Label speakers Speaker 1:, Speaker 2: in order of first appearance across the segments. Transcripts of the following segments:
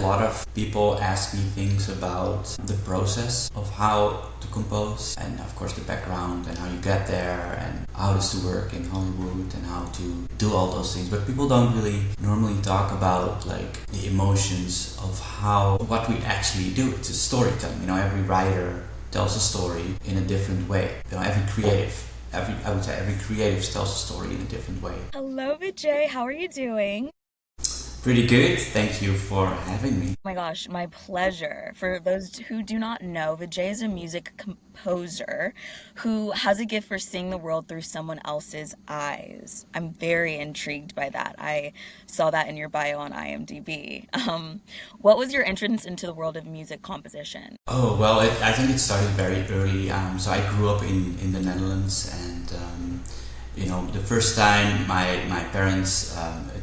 Speaker 1: lot of people ask me things about the process of how to compose, and of course the background and how you get there and how it is to work in Hollywood and how to do all those things. But people don't really normally talk about like the emotions of what we actually do. It's a storytelling. You know, every writer tells a story in a different way. You know, every creative tells a story in a different way.
Speaker 2: Hello, Vidjay. How are you doing?
Speaker 1: Pretty good. Thank you for having me.
Speaker 2: Oh my gosh, my pleasure. For those who do not know, Vijay is a music composer who has a gift for seeing the world through someone else's eyes. I'm very intrigued by that. I saw that in your bio on IMDb. What was your entrance into the world of music composition?
Speaker 1: Oh, well, I think it started very early. So I grew up in the Netherlands, and the first time my parents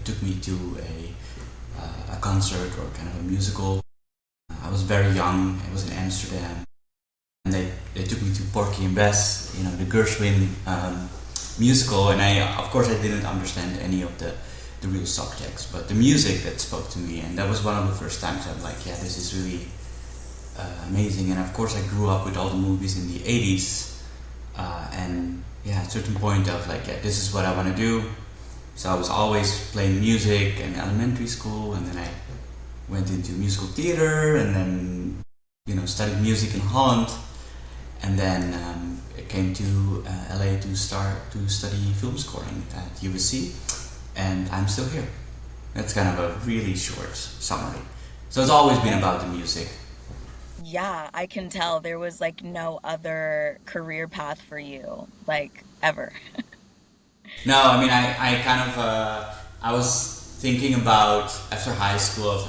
Speaker 1: took me to a concert or kind of a musical. I was very young. It was in Amsterdam, and they took me to Porky and Bess, the Gershwin musical, and of course I didn't understand any of the real subtext, but the music that spoke to me, and that was one of the first times I was like, yeah, this is really amazing. And of course I grew up with all the movies in the 80s, and yeah, at a certain point I was like, yeah, this is what I want to do. So I was always playing music in elementary school, and then I went into musical theater, and then studied music in Holland, and then I came to LA to study film scoring at USC, and I'm still here. That's kind of a really short summary. So it's always been about the music.
Speaker 2: Yeah, I can tell there was like no other career path for you, like ever.
Speaker 1: No, I mean, I kind of, I was thinking about, after high school, I was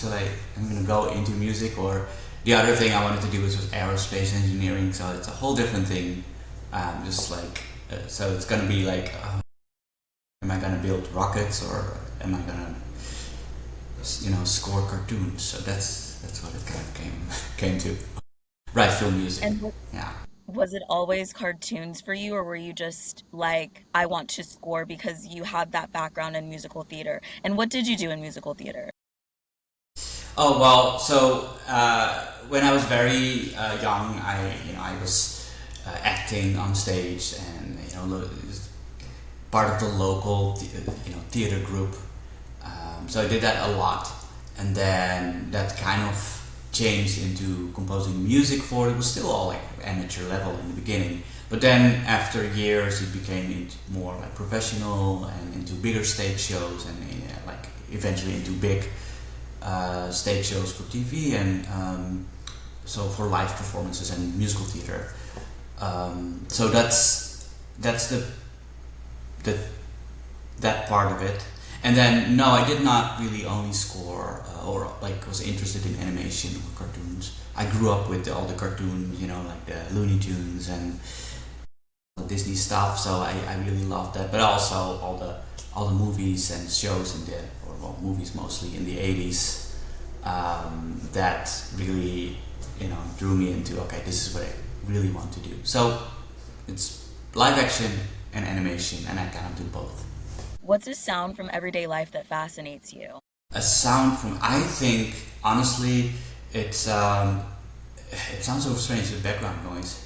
Speaker 1: like, I'm going to go into music, or the other thing I wanted to do was aerospace engineering, so it's a whole different thing, so it's going to be like, am I going to build rockets, or am I going to, score cartoons? So that's what it kind of came to. Write film music,
Speaker 2: And
Speaker 1: yeah.
Speaker 2: was it always cartoons for you, or were you just like, I want to score because you had that background in musical theater? And what did you do in musical theater?
Speaker 1: Oh well, so when I was very young, I was acting on stage, and part of the local theater group. So I did that a lot, and then that kind of changed into composing music for it. Was still all like amateur level in the beginning, but then after years it became into more like professional and into bigger stage shows, and like eventually into big stage shows for TV, and so for live performances and musical theater. So that's the that part of it. And then no, I did not really only score or like was interested in animation or cartoons. I grew up with all the cartoons, like the Looney Tunes and Disney stuff. So I really loved that. But also all the movies and shows movies mostly in the 80s, that really drew me into, okay, this is what I really want to do. So it's live action and animation, and I kind of do both.
Speaker 2: What's a sound from everyday life that fascinates you?
Speaker 1: A sound from, I think, honestly, it sounds so strange, the background noise.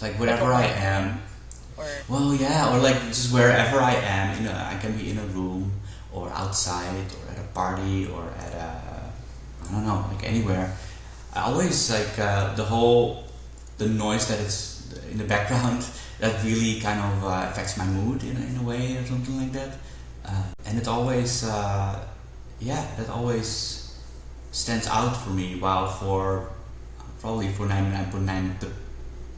Speaker 1: Like
Speaker 2: Like a
Speaker 1: wherever I
Speaker 2: white
Speaker 1: am.
Speaker 2: or
Speaker 1: Well, yeah, or like just wherever I am. I can be in a room or outside or at a party or at I don't know, like anywhere. I always like the noise that is in the background that really kind of affects my mood in a way or something like that. And it always, that always stands out for me. While for probably for 99.9 of the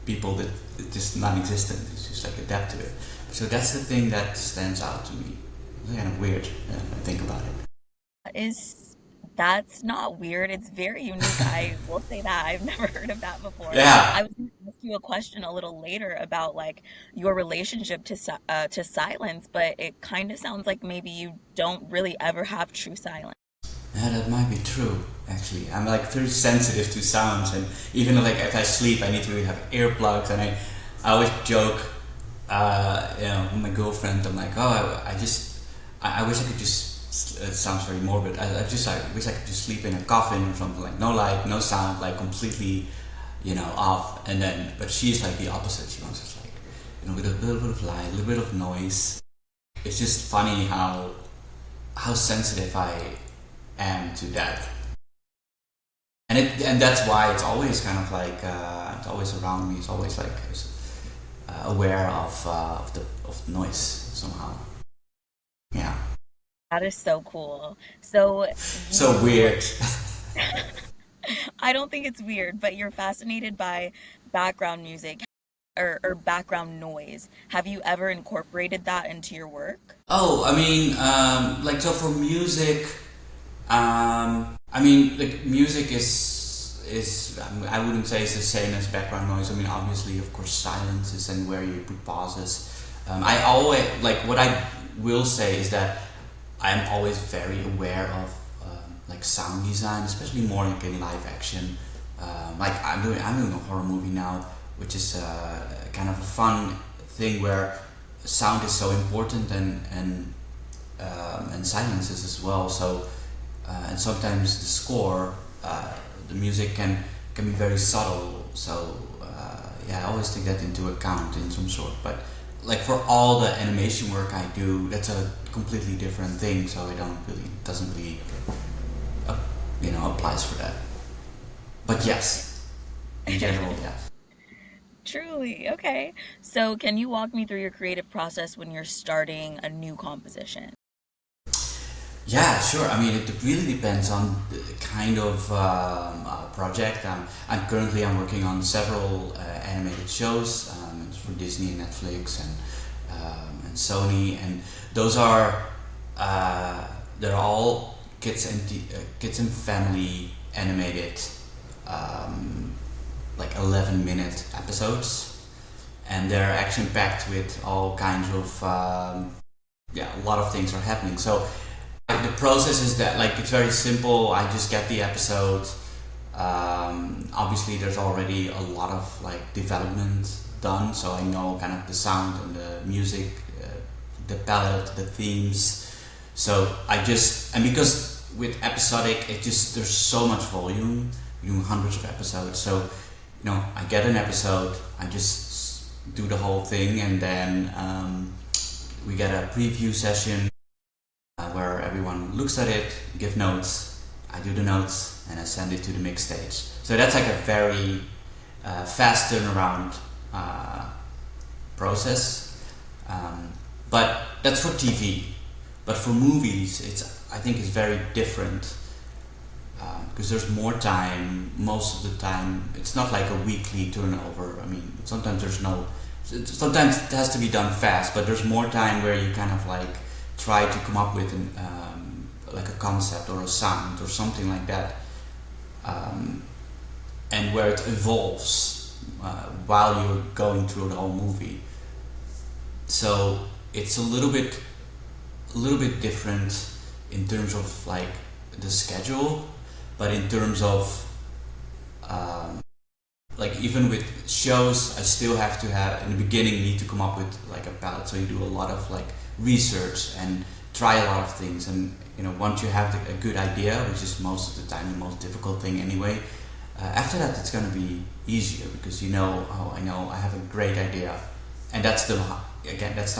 Speaker 1: people that it's just non-existent, it's just like adapt to it. So that's the thing that stands out to me. It's kind of weird when I think about it.
Speaker 2: is that's not weird. It's very unique. I will say that. I've never heard of that before.
Speaker 1: Yeah.
Speaker 2: I was going to ask you a question a little later about like your relationship to silence, but it kind of sounds like maybe you don't really ever have true silence.
Speaker 1: Yeah, that might be true. Actually, I'm like very sensitive to sounds, and even like if I sleep, I need to really have earplugs. And I always joke, with my girlfriend. I'm like, oh, I wish I could just it sounds very morbid. I just like wish I could just sleep in a coffin or something, like no light, no sound, like completely, off. And then, but she's like the opposite. She wants just like, with a little bit of light, a little bit of noise. It's just funny how sensitive I am to that, and that's why it's always kind of like it's always around me. It's always like aware of the noise somehow. Yeah.
Speaker 2: That is so cool. So
Speaker 1: So
Speaker 2: you,
Speaker 1: weird.
Speaker 2: I don't think it's weird, but you're fascinated by background music or background noise. Have you ever incorporated that into your work?
Speaker 1: Oh, I mean, like so for music, like music I wouldn't say it's the same as background noise. I mean, obviously, of course, silence is and where you put pauses. I always like what I will say is that I'm always very aware of like sound design, especially more like in live action. Like I'm doing a horror movie now, which is kind of a fun thing where sound is so important and silence is as well. So and sometimes the score, the music can be very subtle. So yeah, I always take that into account in some sort. But like for all the animation work I do, that's a completely different thing. So I don't really doesn't really uh, applies for that. But yes, in general, yes.
Speaker 2: Truly. Okay. So can you walk me through your creative process when you're starting a new composition?
Speaker 1: Yeah, sure. I mean, it really depends on the kind of project. I'm working on several animated shows for Disney, Netflix, and Sony, and those are they're all kids and family animated, like 11-minute episodes, and they're action packed with all kinds of a lot of things are happening. So the process is that like it's very simple. I just get the episode. Obviously, there's already a lot of like development done, so I know kind of the sound and the music, the palette, the themes. So I just and because with episodic, it just there's so much volume, hundreds of episodes. So I get an episode, I just do the whole thing, and then we get a preview session where everyone looks at it, give notes. I do the notes and I send it to the mix stage. So that's like a very fast turnaround process. But that's for TV. But for movies, I think it's very different because there's more time. Most of the time, it's not like a weekly turnover. I mean, sometimes there's no. Sometimes it has to be done fast, but there's more time where you kind of like try to come up with like a concept or a sound or something like that, and where it evolves while you're going through the whole movie. So it's a little bit different in terms of like the schedule, but in terms of like even with shows, I still have to have in the beginning need to come up with like a palette. So you do a lot of like research and try a lot of things, and once you have a good idea, which is most of the time the most difficult thing anyway, after that it's going to be easier because I know I have a great idea, and that's the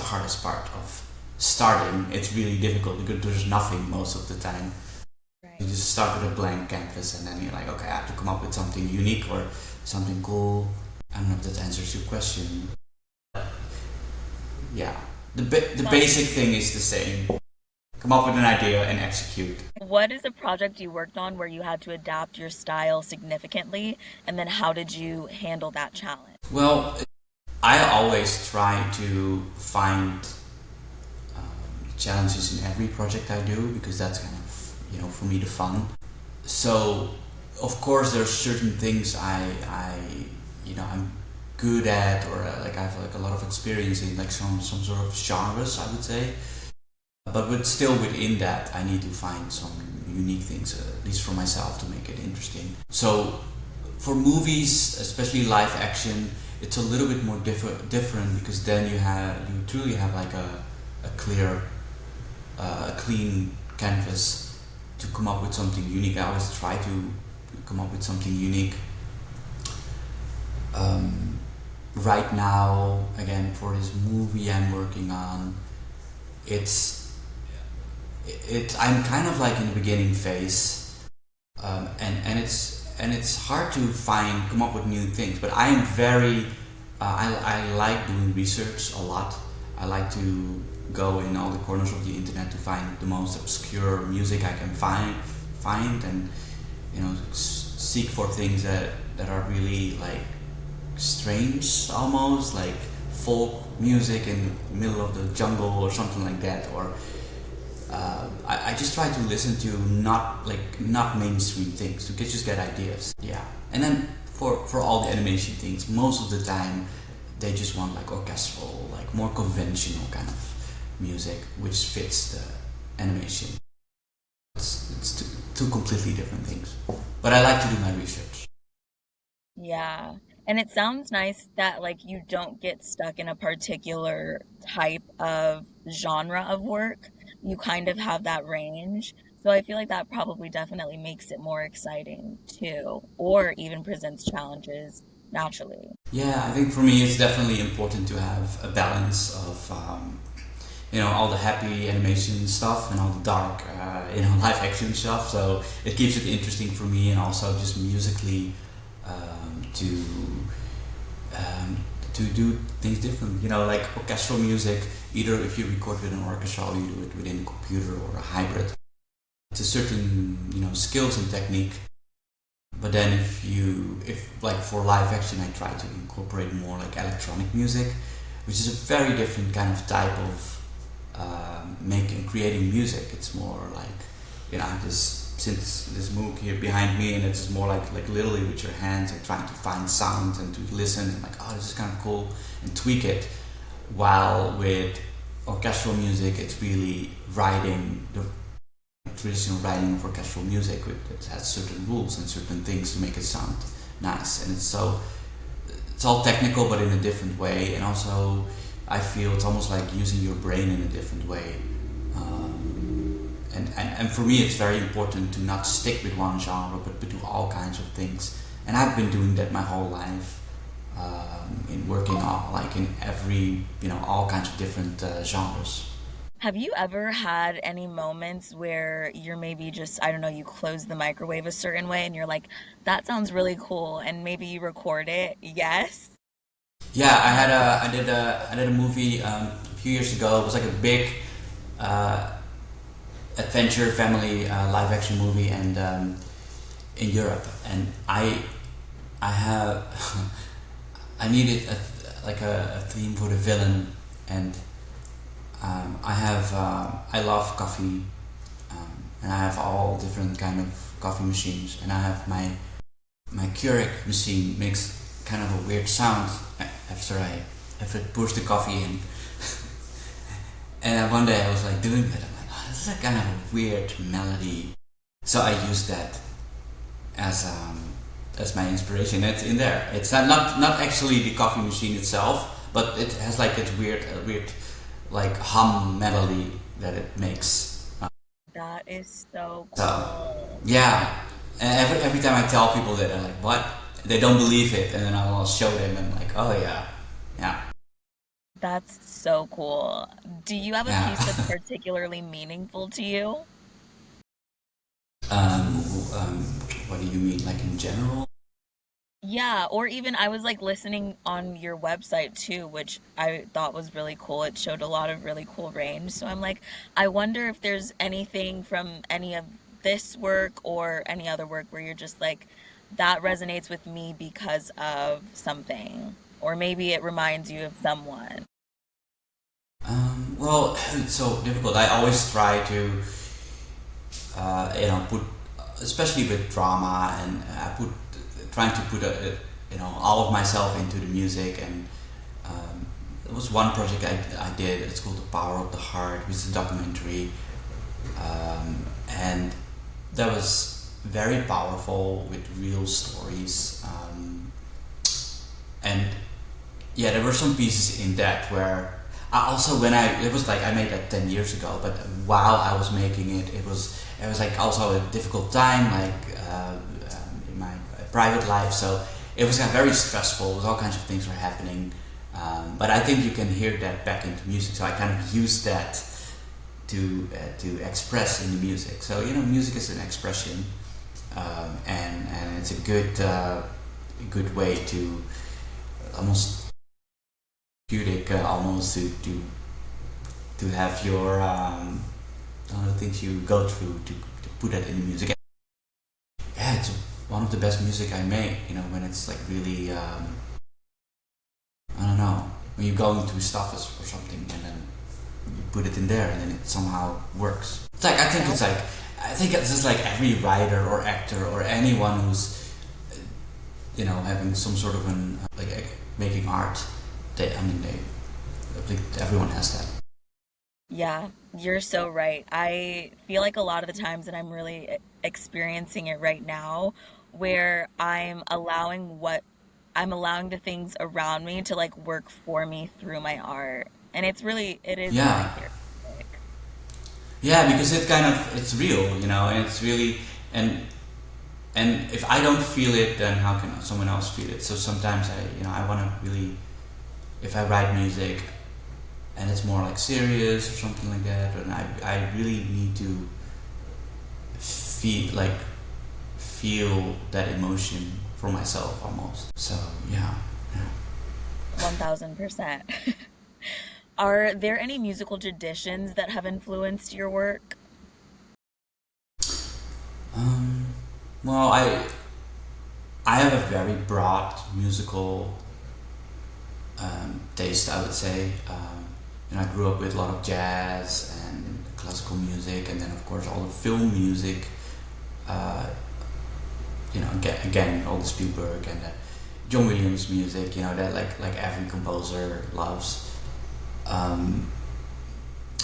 Speaker 1: hardest part of starting. It's really difficult because there's nothing most of the time.
Speaker 2: Right.
Speaker 1: You just start with a blank canvas and then you're like, okay, I have to come up with something unique or something cool. I don't know if that answers your question. Yeah, the basic thing is the same. Come up with an idea and execute.
Speaker 2: What is a project you worked on where you had to adapt your style significantly, and then how did you handle that challenge?
Speaker 1: Well, I always try to find challenges in every project I do because that's kind of for me the fun. So of course there's certain things I'm good at, or like I have like a lot of experience in like some sort of genres, I would say. But still within that, I need to find some unique things, at least for myself, to make it interesting. So for movies, especially live action, it's a little bit more different because then you truly have like a clear, a clean canvas to come up with something unique. I always try to come up with something unique. Right now, again, for this movie I'm working on, it's I'm kind of like in the beginning phase, and it's hard to come up with new things. But I am very I like doing research a lot. I like to go in all the corners of the internet to find the most obscure music I can find, and seek for things that are really like strange, almost like folk music in the middle of the jungle or something like that. Or I just try to listen to not mainstream things to just get ideas. Yeah, and then for all the animation things, most of the time they just want like orchestral, like more conventional kind of music, which fits the animation. It's two completely different things. But I like to do my research.
Speaker 2: Yeah. And it sounds nice that like you don't get stuck in a particular type of genre of work. You kind of have that range. So I feel like that probably definitely makes it more exciting too, or even presents challenges naturally.
Speaker 1: Yeah, I think for me it's definitely important to have a balance of all the happy animation stuff and all the dark live action stuff. So it keeps it interesting for me, and also just musically to to do things different. Like orchestral music. Either if you record with an orchestra, or you do it within a computer or a hybrid. It's a certain skills and technique. But then if like for live action, I try to incorporate more like electronic music, which is a very different kind of type of creating music. It's more like since this MOOC here behind me, and it's more like literally with your hands and trying to find sounds and to listen and like, oh, this is kind of cool, and tweak it. While with orchestral music, it's really writing the traditional writing of orchestral music. It has certain rules and certain things to make it sound nice, and it's all technical but in a different way. And also I feel it's almost like using your brain in a different way. And for me it's very important to not stick with one genre, but do all kinds of things. And I've been doing that my whole life, in working on like in every all kinds of different genres.
Speaker 2: Have you ever had any moments where you're maybe just, I don't know, you close the microwave a certain way and you're like, that sounds really cool, and maybe you record it? Yes?
Speaker 1: Yeah, I did a movie a few years ago. It was like a big uh, adventure family live action movie, and in Europe. And I have I needed a theme for the villain. And I love coffee, and I have all different kind of coffee machines, and I have my Keurig machine makes kind of a weird sound after I push the coffee in. And one day I was like doing that. I'm like, oh, this is a kind of a weird melody. So I used that as my inspiration. It's in there. It's not actually the coffee machine itself, but it has like its weird like hum melody that it makes.
Speaker 2: That is so
Speaker 1: So
Speaker 2: cool.
Speaker 1: yeah, and every time I tell people that, they're like, "What?" They don't believe it, and then I'll show them and like, "Oh yeah, yeah,
Speaker 2: That's so cool. Do you have a
Speaker 1: yeah."
Speaker 2: piece that's particularly meaningful to you?
Speaker 1: um, um, what do you mean, like in general?
Speaker 2: Yeah, or even I was like listening on your website too, which I thought was really cool. It showed a lot of really cool range. So I'm like, I wonder if there's anything from any of this work or any other work where you're just like, that resonates with me because of something. Or maybe it reminds you of someone.
Speaker 1: Well, it's so difficult. I always try to, put, especially with drama, and trying to put all of myself into the music. And there was one project I did. It's called The Power of the Heart, which is a documentary, and that was very powerful with real stories. And yeah, there were some pieces in that where Also when it was like I made that 10 years ago, but while I was making it, it was like also a difficult time, like in my private life. So it was very stressful. It was all kinds of things were happening, but I think you can hear that back into music. So I kind of used that to express in the music. So music is an expression, and it's a good way to almost therapeutic, almost to have your all the things you go through to put that in the music. Yeah, it's one of the best music I make. When it's like really I don't know, when you're going through stuff or something, and then you put it in there, and then it somehow works. It's like I think it's just like every writer or actor or anyone who's having some sort of an making art. Everyone has that.
Speaker 2: Yeah, you're so right. I feel like a lot of the times that I'm really experiencing it right now, where I'm allowing the things around me to like work for me through my art. And it is really
Speaker 1: Yeah,
Speaker 2: therapeutic.
Speaker 1: yeah, because it's real, and it's really and if I don't feel it, then how can someone else feel it? So sometimes I want to really, if I write music and it's more like serious or something like that, and I really need to feel that emotion for myself almost. So yeah, yeah.
Speaker 2: 1000%. Are there any musical traditions that have influenced your work?
Speaker 1: Um, well, I have a very broad musical taste, I would say. I grew up with a lot of jazz and classical music, and then of course all the film music. Uh, again, all the Spielberg and the John Williams music. That like every composer loves. Um,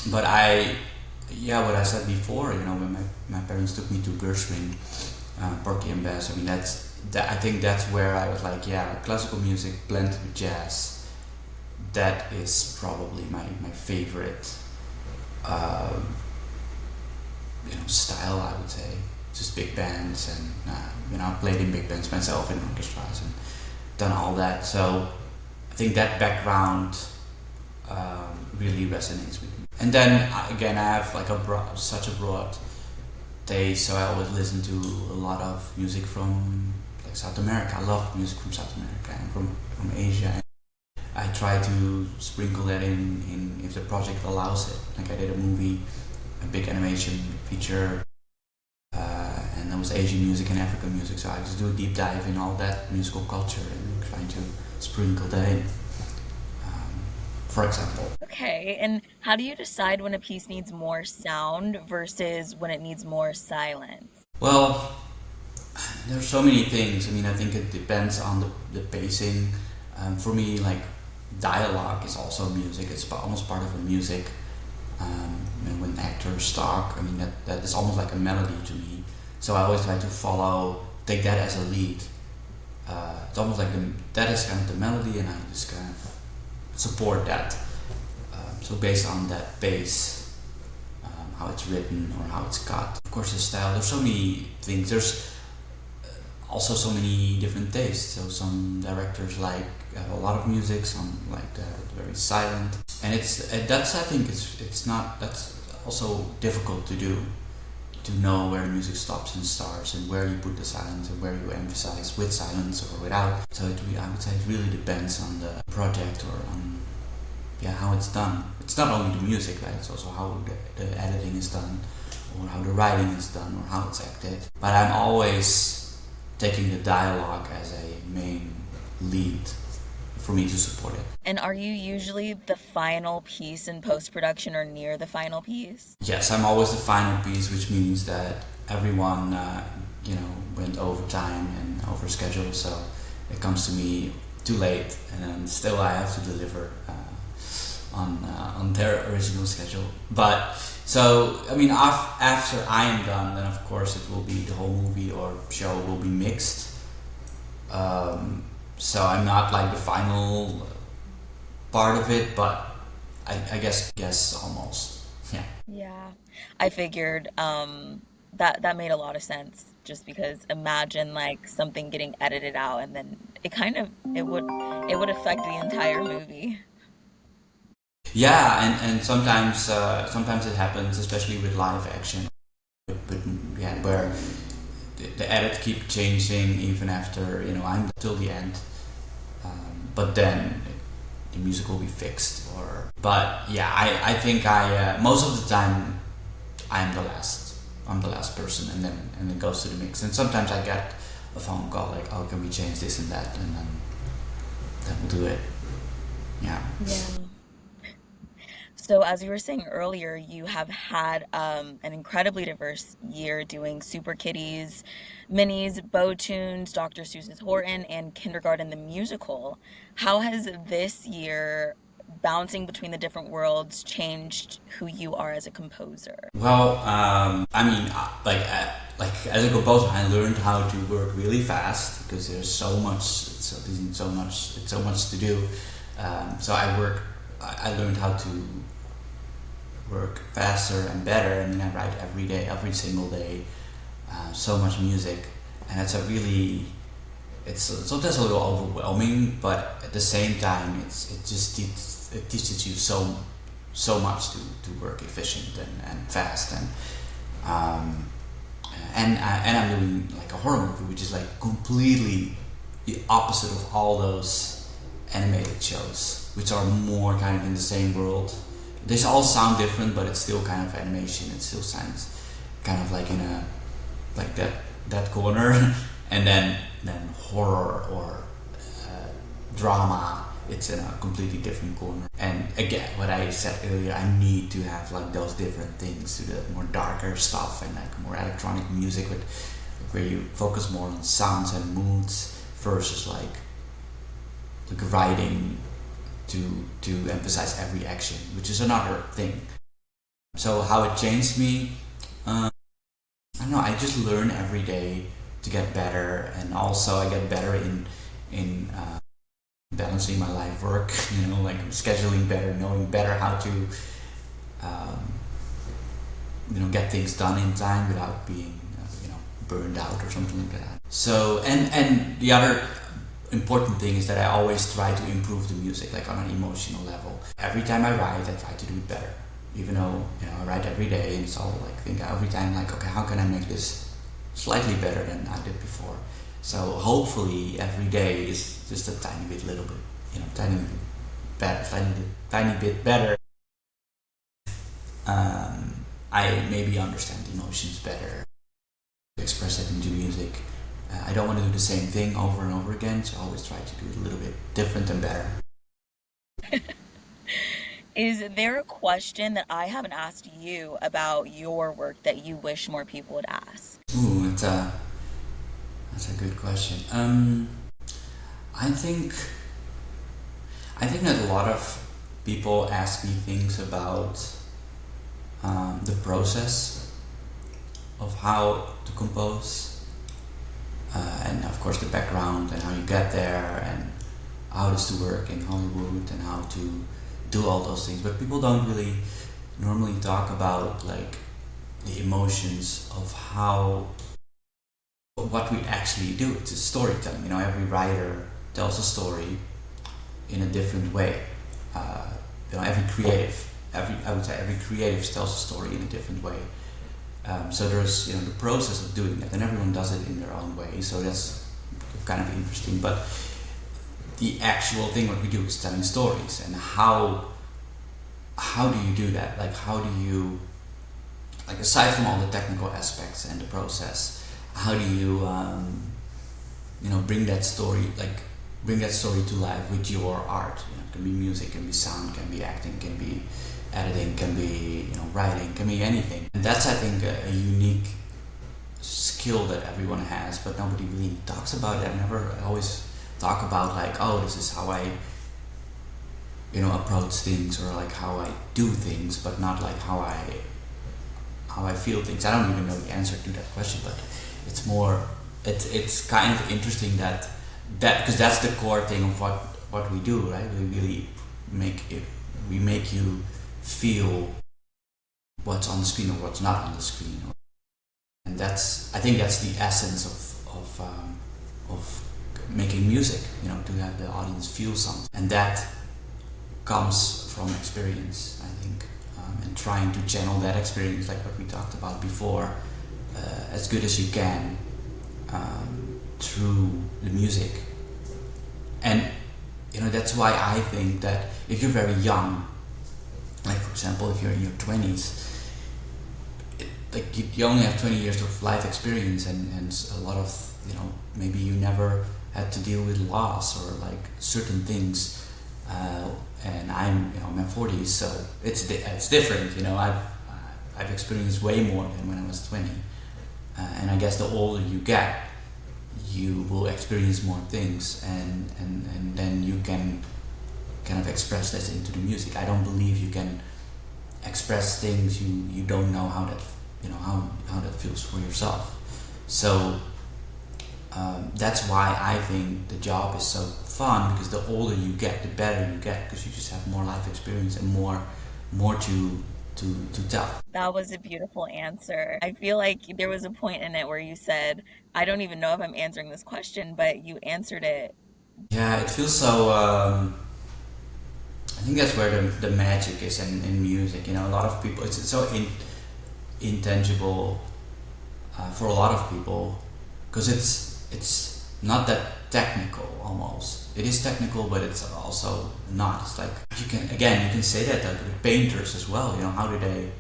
Speaker 1: but what I said before. When my parents took me to Gershwin, Porky and Bess. I mean, I think that's where I was like, yeah, classical music blended with jazz. That is probably my favorite, uh, style. I would say just big bands, and I played in big bands myself in orchestras and done all that. So I think that background really resonates with me. And then again, I have like such a broad taste, so I always listen to a lot of music from like South America. I love music from South America and from Asia. And I try to sprinkle that in if the project allows it. Like I did a movie, a big animation feature, and that was Asian music and African music. So I just do a deep dive in all that musical culture and trying to sprinkle that in. For example.
Speaker 2: Okay, and how do you decide when a piece needs more sound versus when it needs more silence?
Speaker 1: Well, there's so many things. I mean, I think it depends on the pacing. For me, like dialogue is also music. It's almost part of the music. And when actors talk, I mean that is almost like a melody to me. So I always try to take that as a lead. It's almost like that is kind of the melody, and I just kind of support that. So based on that bass, how it's written or how it's cut. Of course, the style. There's so many things. There's also so many different tastes. So some directors like a lot of music, some like very silent, and that's I think it's not that's also difficult to do. To know where the music stops and starts, and where you put the silence, and where you emphasize with silence or without. So I would say it really depends on the project or on how it's done. It's not only the music, right? It's also how the editing is done, or how the writing is done, or how it's acted. But I'm always taking the dialogue as a main lead for me to support it.
Speaker 2: And are you usually the final piece in post production or near the final piece?
Speaker 1: Yes, I'm always the final piece, which means that everyone, went over time and over schedule, so it comes to me too late, and then still I have to deliver on their original schedule. But so I mean, after I am done, then of course it will be the whole movie or show will be mixed. So I'm not like the final part of it, but I guess almost. Yeah.
Speaker 2: Yeah, I figured that that made a lot of sense just because imagine like something getting edited out and then it kind of it would affect the entire movie.
Speaker 1: Yeah, and sometimes it happens, especially with live action. But yeah, where the edit keep changing even after I'm till the end. But then the music will be fixed. Or but yeah, I think most of the time I'm the last person, and then goes to the mix. And sometimes I get a phone call like, oh, can we change this and that, and then we'll do it. Yeah.
Speaker 2: Yeah. So, as you were saying earlier, you have had an incredibly diverse year doing Super Kitties, Minis, Bow Tunes, Dr. Seuss's Horton, and Kindergarten the Musical. How has this year, bouncing between the different worlds, changed who you are as a composer?
Speaker 1: Well, I mean, like as a composer, I learned how to work really fast because there's so much, it's so much to do. So I learned how to work faster and better. I mean, I write every day, every single day, so much music, and it's sometimes a little overwhelming, but at the same time, it teaches you so much to work efficient and fast, um, and I'm doing like a horror movie, which is like completely the opposite of all those animated shows, which are more kind of in the same world. They all sound different, but it's still kind of animation. It still sounds kind of like in a like that corner, and then horror or drama. It's in a completely different corner. And again, what I said earlier, I need to have like those different things to the more darker stuff and like more electronic music, with where you focus more on sounds and moods versus like writing to emphasize every action, which is another thing. So how it changed me, I don't know. I just learn every day to get better, and also I get better in balancing my life work. Like scheduling better, knowing better how to um, get things done in time without being burned out or something like that. So and the other important thing is that I always try to improve the music, like on an emotional level. Every time I write, I try to do it better. Even though I write every day, and it's all like think every time like, okay, how can I make this slightly better than I did before? So hopefully every day is just a tiny bit, little bit, tiny bit better, tiny bit better. I maybe understand emotions better, express it into music. I don't want to do the same thing over and over again, so I always try to do it a little bit different and better.
Speaker 2: Is there a question that I haven't asked you about your work that you wish more people would ask?
Speaker 1: Ooh, that's a good question. I think I think that a lot of people ask me things about the process of how to compose, and of course the background and how you get there and how it is to work in Hollywood and how to do all those things. But people don't really normally talk about like the emotions of how what we actually do. It's a storytelling. Every writer tells a story in a different way. Uh, I would say every creative tells a story in a different way. So there's the process of doing that, and everyone does it in their own way. So that's kind of interesting. But the actual thing what we do is telling stories, and how do you do that? Like how do you, like, aside from all the technical aspects and the process, how do you bring that story to life with your art? It can be music, can be sound, can be acting, can be editing, can be writing, can be anything. And that's, I think, a unique skill that everyone has, but nobody really talks about it. I always talk about like, oh, this is how I approach things, or like how I do things, but not like how I feel things. I don't even know the answer to that question, but it's more it's kind of interesting that because that's the core thing of what we do, right? We really make it we make you feel what's on the screen or what's not on the screen, and that's I think that's the essence of making music. You know, to have the audience feel something, and that comes from experience, I think, and trying to channel that experience, like what we talked about before, as good as you can through the music. And you know, that's why I think that if you're very young, like for example, if you're in your 20s, like you only have 20 years of life experience, and a lot of, you know, maybe you never had to deal with loss or like certain things. And I'm, you know, in my 40s, so it's different. You know, I've experienced way more than when I was 20. And I guess the older you get, you will experience more things, and then you can kind of express that into the music. I don't believe you can express things you don't know how that, you know, how that feels for yourself. So that's why I think the job is so fun, because the older you get, the better you get, because you just have more life experience and more to tell.
Speaker 2: That was a beautiful answer. I feel like there was a point in it where you said, I don't even know if I'm answering this question, but you answered it.
Speaker 1: Yeah, it feels so. I think that's where the magic is in music. You know, a lot of people, it's so intangible for a lot of people, because it's not that technical. Almost, it is technical, but it's also not. It's like you can say that with painters as well. You know, how do they?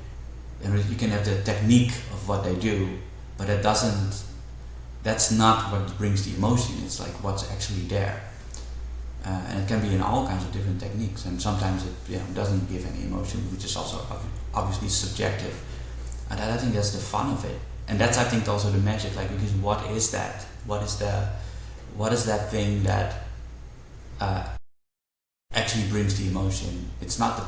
Speaker 1: You can have the technique of what they do, but that's not what brings the emotion. It's like what's actually there. And it can be in all kinds of different techniques, and sometimes it, you know, doesn't give any emotion, which is also obviously subjective. And I think that's the fun of it, and that's, I think, also the magic. Like, because what is that? What is that thing that actually brings the emotion? It's not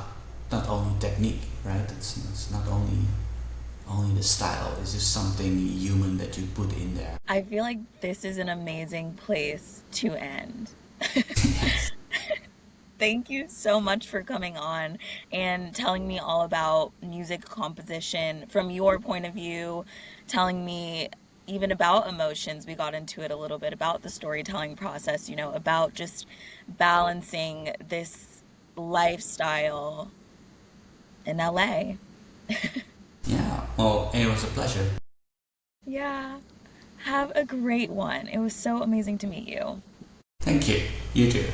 Speaker 1: only technique, right? It's not only the style. It's just something human that you put in there.
Speaker 2: I feel like this is an amazing place to end. Thank you so much for coming on and telling me all about music composition from your point of view, telling me even about emotions. We got into it a little bit about the storytelling process, you know, about just balancing this lifestyle in LA.
Speaker 1: Yeah. Well, it was a pleasure.
Speaker 2: Yeah. Have a great one. It was so amazing to meet you.
Speaker 1: Thank you. You too.